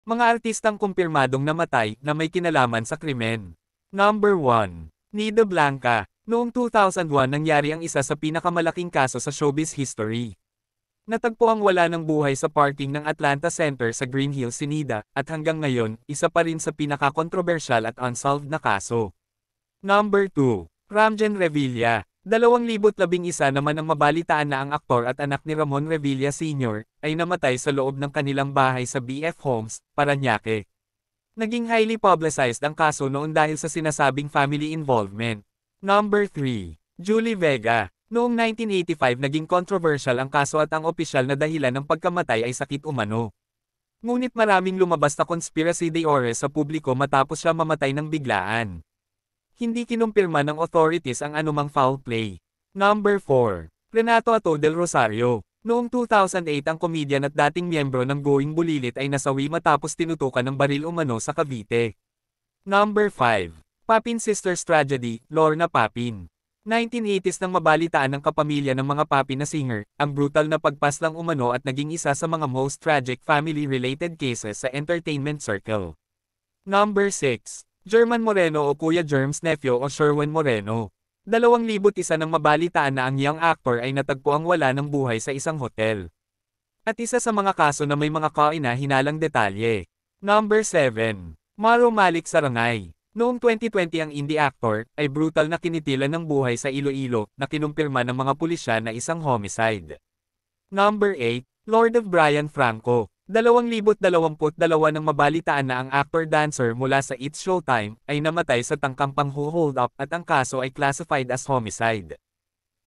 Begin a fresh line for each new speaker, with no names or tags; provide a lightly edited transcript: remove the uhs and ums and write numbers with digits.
Mga artistang kumpirmadong namatay na may kinalaman sa krimen. Number 1. Nida Blanca. Noong 2001 nangyari ang isa sa pinakamalaking kaso sa showbiz history. Natagpo ang wala ng buhay sa parking ng Atlanta Center sa Green Hills si Nida, at hanggang ngayon, isa pa rin sa pinakakontrobersyal at unsolved na kaso. Number 2. Ramjen Revilla. 2011 naman ang mabalitaan na ang aktor at anak ni Ramon Revilla Sr. ay namatay sa loob ng kanilang bahay sa BF Homes, Parañaque. Naging highly publicized ang kaso noon dahil sa sinasabing family involvement. Number 3. Julie Vega. Noong 1985 naging controversial ang kaso at ang opisyal na dahilan ng pagkamatay ay sakit umano. Ngunit maraming lumabas na conspiracy theories sa publiko matapos siya mamatay ng biglaan. Hindi kinumpirma ng authorities ang anumang foul play. Number 4. Renato Ato del Rosario. Noong 2008 ang komedyan at dating miyembro ng Going Bulilit ay nasawi matapos tinutukan ng baril umano sa Cavite. Number 5. Papin Sisters Tragedy, Lorna Papin. 1980s nang mabalitaan ng kapamilya ng mga Papin na singer, ang brutal na pagpaslang umano at naging isa sa mga most tragic family-related cases sa entertainment circle. Number 6. German Moreno o Kuya Germs nephew o Sherwin Moreno. 2001 nang mabalitaan na ang young actor ay natagpo ang wala ng buhay sa isang hotel. At isa sa mga kaso na may mga kaina-hinalang detalye. Number 7. Maro Malik Sarangay. Noong 2020 ang indie actor ay brutal na kinitilan ng buhay sa Iloilo na kinumpirma ng mga pulisya na isang homicide. Number 8. Lord of Brian Franco. 2022 nang mabalitaan na ang actor-dancer mula sa It's Showtime ay namatay sa tangkang pang-hold up at ang kaso ay classified as homicide.